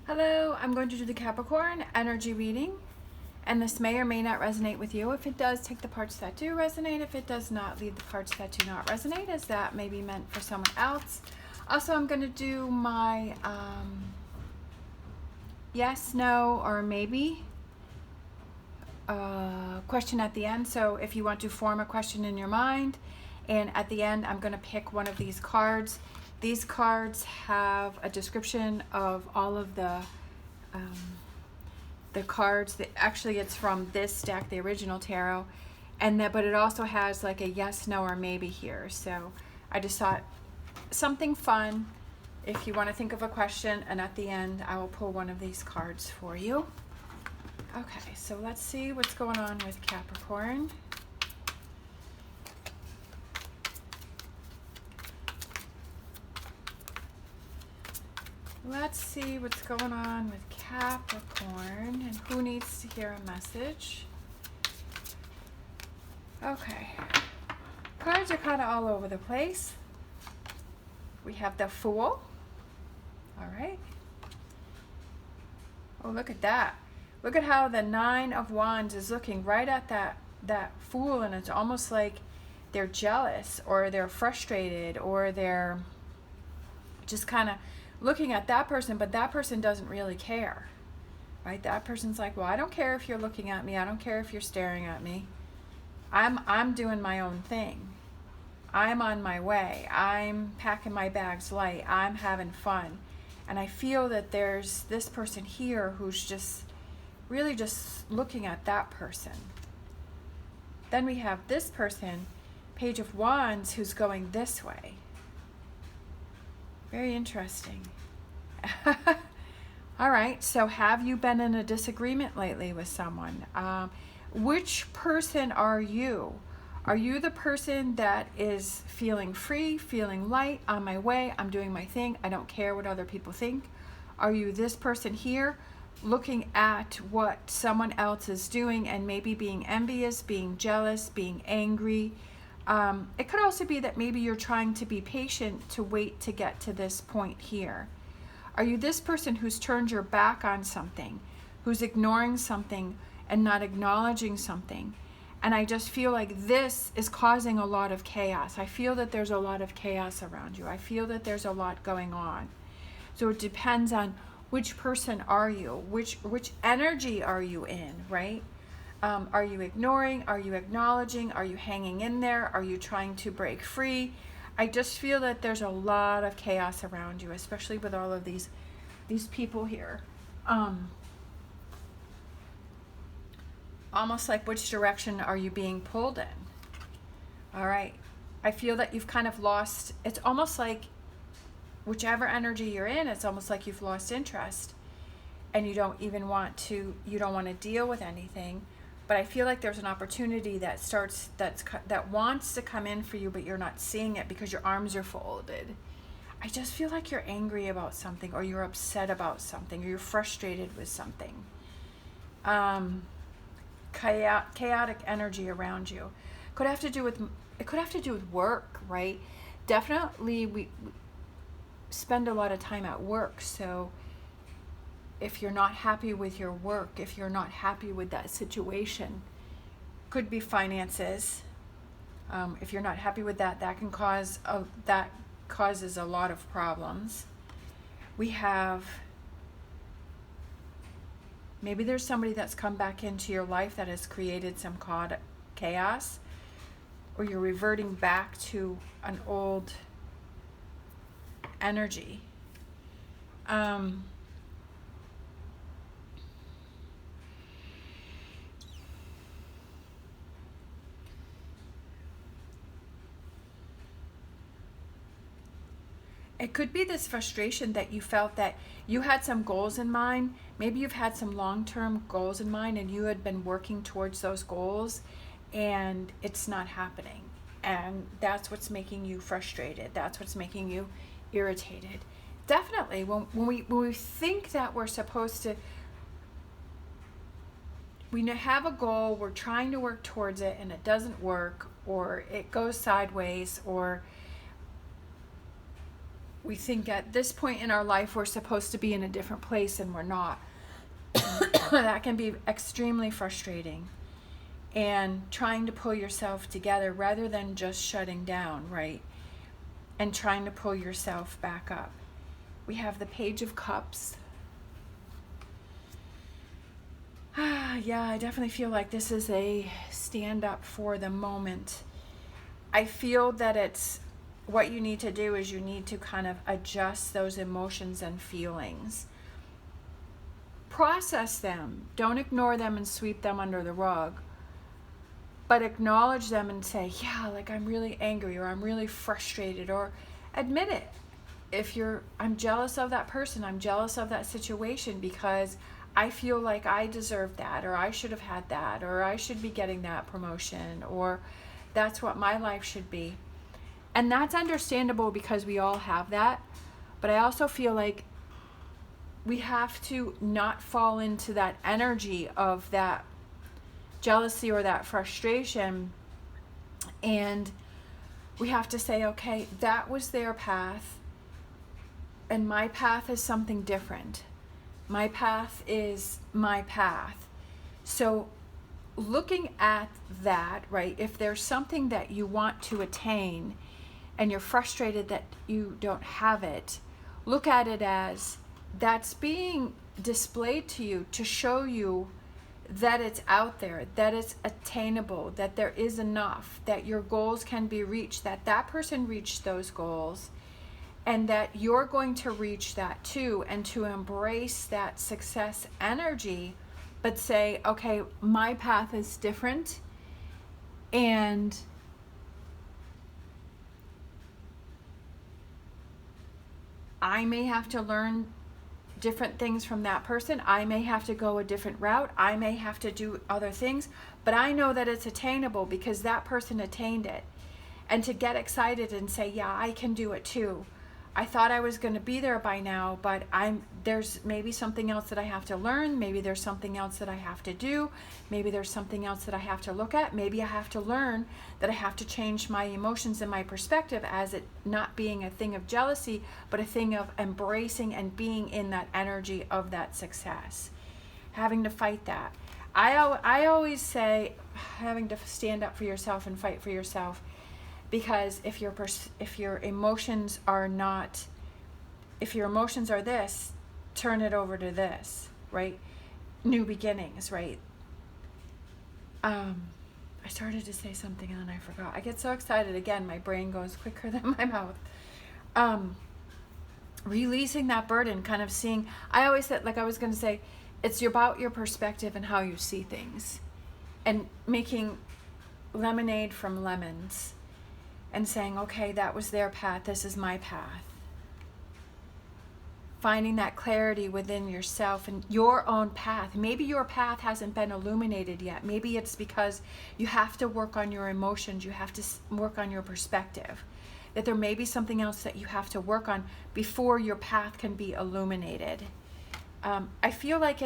Hello, I'm going to do the Capricorn energy reading, and this may or may not resonate with you. If it does, take the parts that do resonate. If it does not, leave the parts that do not resonate, as that may be meant for someone else. Also, I'm going to do my yes, no, or maybe question at the end. So if you want to form a question in your mind, and at the end, I'm going to pick one of these cards. These cards have a description of all of the cards. That actually, it's from this stack, the original tarot, but it also has like a yes, no, or maybe here. So I just thought something fun. If you want to think of a question, and at the end, I will pull one of these cards for you. Okay, so let's see what's going on with Capricorn. Let's see what's going on with Capricorn and who needs to hear a message. Okay. Cards are kind of all over the place. We have the Fool. All right. Oh, look at that. Look at how the Nine of Wands is looking right at that Fool, and it's almost like they're jealous, or they're frustrated, or they're just kind of looking at that person, but that person doesn't really care, right? That person's like, well, I don't care if you're looking at me. I don't care if you're staring at me. I'm doing my own thing. I'm on my way. I'm packing my bags light. I'm having fun. And I feel that there's this person here who's just really just looking at that person. Then we have this person, Page of Wands, who's going this way. Very interesting. All right, so have you been in a disagreement lately with someone? Which person are you? Are you the person that is feeling free, feeling light, on my way, I'm doing my thing, I don't care what other people think? Are you this person here, looking at what someone else is doing and maybe being envious, being jealous, being angry? It could also be that maybe you're trying to be patient to wait to get to this point here. Are you this person who's turned your back on something, who's ignoring something and not acknowledging something? And I just feel like this is causing a lot of chaos. I feel that there's a lot of chaos around you. I feel that there's a lot going on. So it depends on which person are you, which energy are you in, right? Are you ignoring? Are you acknowledging? Are you hanging in there? Are you trying to break free? I just feel that there's a lot of chaos around you, especially with all of these people here. Almost like, which direction are you being pulled in? All right. I feel that you've kind of lost, it's almost like whichever energy you're in, it's almost like you've lost interest and you don't want to deal with anything. But I feel like there's an opportunity that wants to come in for you, but you're not seeing it because your arms are folded. I just feel like you're angry about something, or you're upset about something, or you're frustrated with something. Chaotic energy around you. It could have to do with work, right? Definitely we spend a lot of time at work, so if you're not happy with your work, if you're not happy with that situation, could be finances. If you're not happy with that, that causes a lot of problems. We have, maybe there's somebody that's come back into your life that has created some chaos, or you're reverting back to an old energy. It could be this frustration that you felt that you had some goals in mind. Maybe you've had some long-term goals in mind and you had been working towards those goals and it's not happening. And that's what's making you frustrated. That's what's making you irritated. Definitely, when we think that we're supposed to, we have a goal, we're trying to work towards it and it doesn't work, or it goes sideways, or We think at this point in our life we're supposed to be in a different place and we're not. That can be extremely frustrating. And trying to pull yourself together rather than just shutting down, right? And trying to pull yourself back up. We have the Page of Cups. Yeah, I definitely feel like this is a stand up for the moment. I feel that it's what you need to do is you need to kind of adjust those emotions and feelings. Process them. Don't ignore them and sweep them under the rug. But acknowledge them and say, yeah, like I'm really angry or I'm really frustrated, or admit it. I'm jealous of that person, I'm jealous of that situation because I feel like I deserve that, or I should have had that, or I should be getting that promotion, or that's what my life should be. And that's understandable because we all have that. But I also feel like we have to not fall into that energy of that jealousy or that frustration. And we have to say, okay, that was their path. And my path is something different. My path is my path. So looking at that, right, if there's something that you want to attain and you're frustrated that you don't have it, look at it as that's being displayed to you to show you that it's out there, that it's attainable, that there is enough, that your goals can be reached, that that person reached those goals, and that you're going to reach that too, and to embrace that success energy, but say, okay, my path is different, and I may have to learn different things from that person. I may have to go a different route. I may have to do other things, but I know that it's attainable because that person attained it. And to get excited and say, yeah, I can do it too. I thought I was going to be there by now, but there's maybe something else that I have to learn. Maybe there's something else that I have to do. Maybe there's something else that I have to look at. Maybe I have to learn that I have to change my emotions and my perspective as it not being a thing of jealousy, but a thing of embracing and being in that energy of that success. Having to fight that. I always say having to stand up for yourself and fight for yourself. Because if your emotions are this, turn it over to this, right? New beginnings, right? I started to say something and then I forgot. I get so excited again, my brain goes quicker than my mouth. Releasing that burden, kind of seeing. I always said, like I was going to say, it's about your perspective and how you see things, and making lemonade from lemons. And saying, okay, that was their path, this is my path. Finding that clarity within yourself and your own path. Maybe your path hasn't been illuminated yet. Maybe it's because you have to work on your emotions, you have to work on your perspective. That there may be something else that you have to work on before your path can be illuminated. I feel like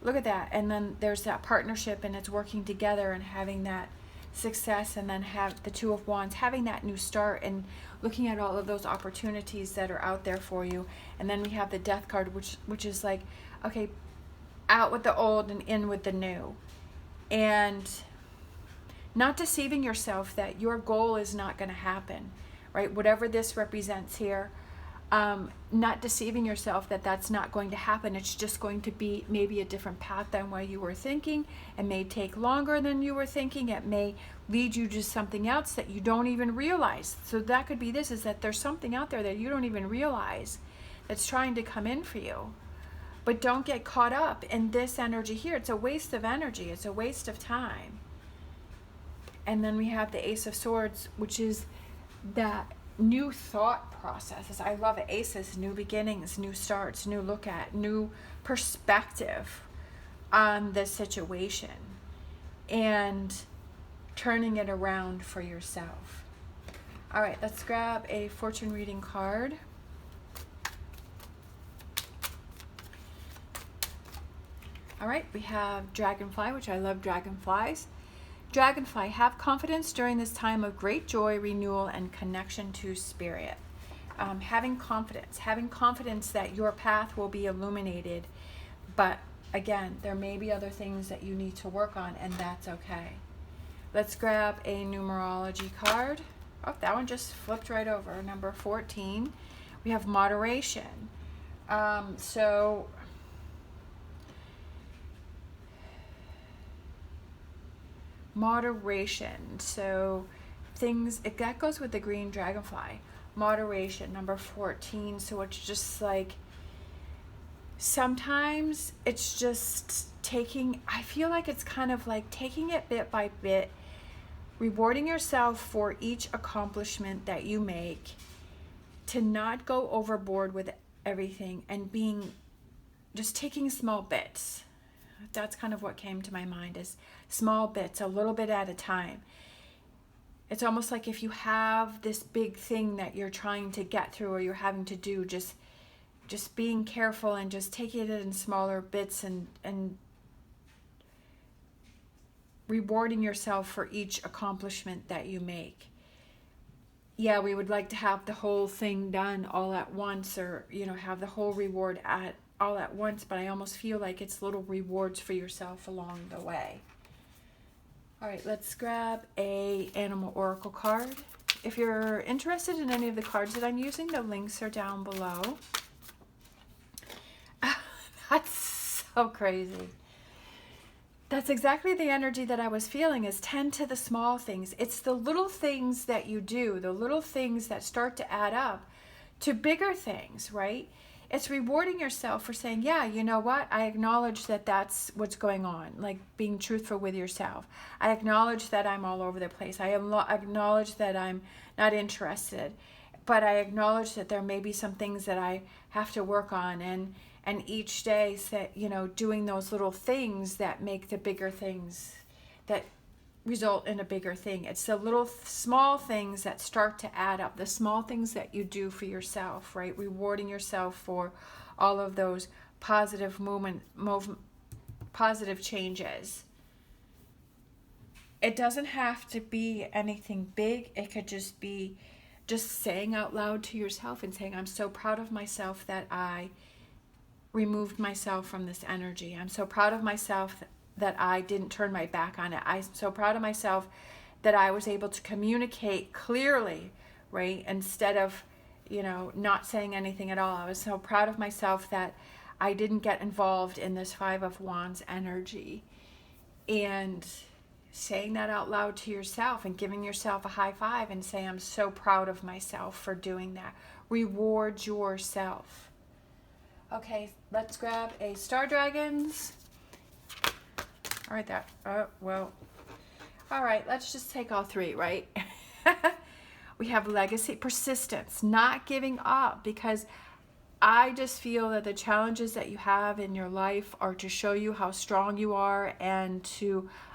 look at that, and then there's that partnership and it's working together and having that success, and then have the Two of Wands, having that new start and looking at all of those opportunities that are out there for you. And then we have the Death card, which is like, okay, out with the old and in with the new. And not deceiving yourself that your goal is not going to happen, right? Whatever this represents here, not deceiving yourself that that's not going to happen. It's just going to be maybe a different path than what you were thinking. It may take longer than you were thinking. It may lead you to something else that you don't even realize. So that could be this, is that there's something out there that you don't even realize that's trying to come in for you. But don't get caught up in this energy here. It's a waste of energy. It's a waste of time. And then we have the Ace of Swords, which is that new thought processes. I love it. Aces, new beginnings, new starts, new look at, new perspective on the situation, and turning it around for yourself. All right, let's grab a fortune reading card. All right, we have Dragonfly, which I love dragonflies. Dragonfly, have confidence during this time of great joy, renewal, and connection to spirit. Having confidence that your path will be illuminated. But again, there may be other things that you need to work on, and that's okay. Let's grab a numerology card. Oh, that one just flipped right over. Number 14. We have moderation. So moderation. So things, that goes with the green dragonfly. Moderation, number 14. So it's just like, sometimes it's just taking, I feel like it's kind of like taking it bit by bit, rewarding yourself for each accomplishment that you make, to not go overboard with everything, and just taking small bits. That's kind of what came to my mind, is small bits, a little bit at a time. It's almost like if you have this big thing that you're trying to get through or you're having to do, just being careful and just taking it in smaller bits, and rewarding yourself for each accomplishment that you make. Yeah, we would like to have the whole thing done all at once, or have the whole reward all at once, but I almost feel like it's little rewards for yourself along the way. All right, let's grab a animal oracle card. If you're interested in any of the cards that I'm using, the links are down below. That's so crazy. That's exactly the energy that I was feeling, is tend to the small things. It's the little things that you do, the little things that start to add up to bigger things, right? It's rewarding yourself for saying, yeah, you know what? I acknowledge that that's what's going on, like being truthful with yourself. I acknowledge that I'm all over the place. I acknowledge that I'm not interested, but I acknowledge that there may be some things that I have to work on, and each day, doing those little things that make the bigger things, that result in a bigger thing. It's the little small things that start to add up, the small things that you do for yourself, right? Rewarding yourself for all of those positive positive changes. It doesn't have to be anything big. It could just be just saying out loud to yourself and saying, I'm so proud of myself that I removed myself from this energy. I'm so proud of myself that I didn't turn my back on it. I'm so proud of myself that I was able to communicate clearly, right? Instead of, not saying anything at all. I was so proud of myself that I didn't get involved in this Five of Wands energy. And saying that out loud to yourself and giving yourself a high five and say, I'm so proud of myself for doing that. Reward yourself. Okay, let's grab a Star Dragons. All right, all right, let's just take all three, right? We have legacy, persistence, not giving up, because I just feel that the challenges that you have in your life are to show you how strong you are, and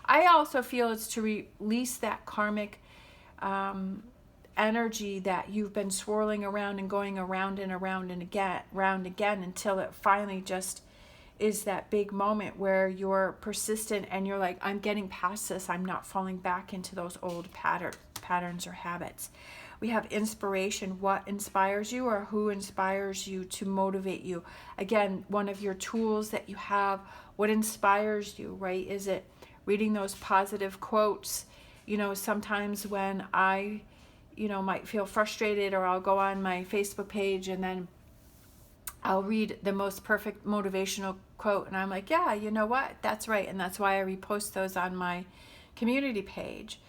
I also feel it's to release that karmic energy that you've been swirling around and going around and around and again until it finally just is that big moment where you're persistent and you're like, I'm getting past this. I'm not falling back into those old patterns or habits. We have inspiration. What inspires you, or who inspires you to motivate you? Again, one of your tools that you have, what inspires you, right? Is it reading those positive quotes? Sometimes when I might feel frustrated, or I'll go on my Facebook page and then I'll read the most perfect motivational quote, and I'm like, yeah, you know what? That's right. And that's why I repost those on my community page.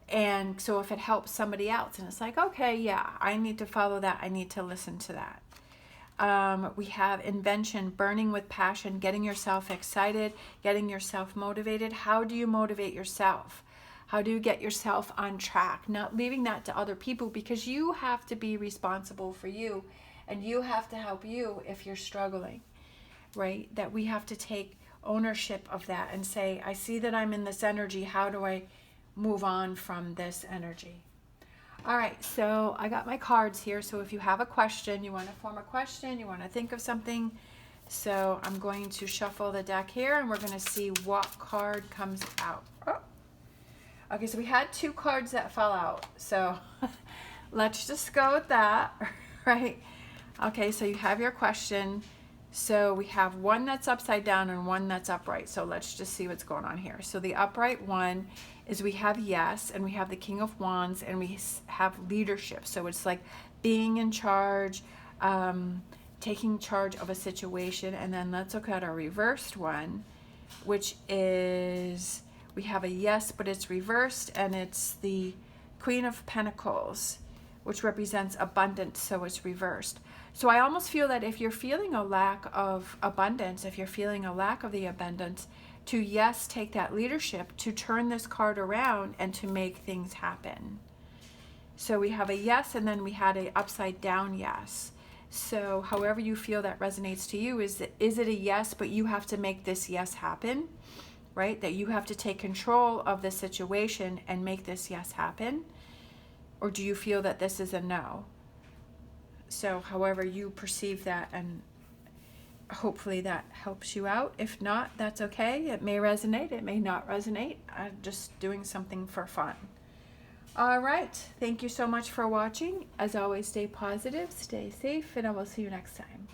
And so if it helps somebody else, and it's like, okay, yeah, I need to follow that. I need to listen to that. We have invention, burning with passion, getting yourself excited, getting yourself motivated. How do you motivate yourself? How do you get yourself on track? Not leaving that to other people, because you have to be responsible for you, and you have to help you if you're struggling, right? That we have to take ownership of that and say, I see that I'm in this energy. How do I move on from this energy? All right, so I got my cards here. So if you have a question, you want to form a question, you want to think of something. So I'm going to shuffle the deck here, and we're going to see what card comes out. Oh. Okay, so we had two cards that fell out. So let's just go with that. right? Okay, so you have your question. So we have one that's upside down and one that's upright. So let's just see what's going on here. So the upright one is we have yes, and we have the King of Wands, and we have leadership. So it's like being in charge, taking charge of a situation. And then let's look at our reversed one, which is we have a yes, but it's reversed, and it's the Queen of Pentacles, which represents abundance, so it's reversed. So I almost feel that if you're feeling a lack of abundance, if you're feeling a lack of the abundance, to yes, take that leadership to turn this card around and to make things happen. So we have a yes, and then we had a upside down yes. So however you feel that resonates to you, is it a yes, but you have to make this yes happen, right? That you have to take control of the situation and make this yes happen? Or do you feel that this is a no? So however you perceive that, and hopefully that helps you out. If not, that's okay. It may resonate, it may not resonate. I'm just doing something for fun. All right. Thank you so much for watching. As always, stay positive, stay safe, and I will see you next time.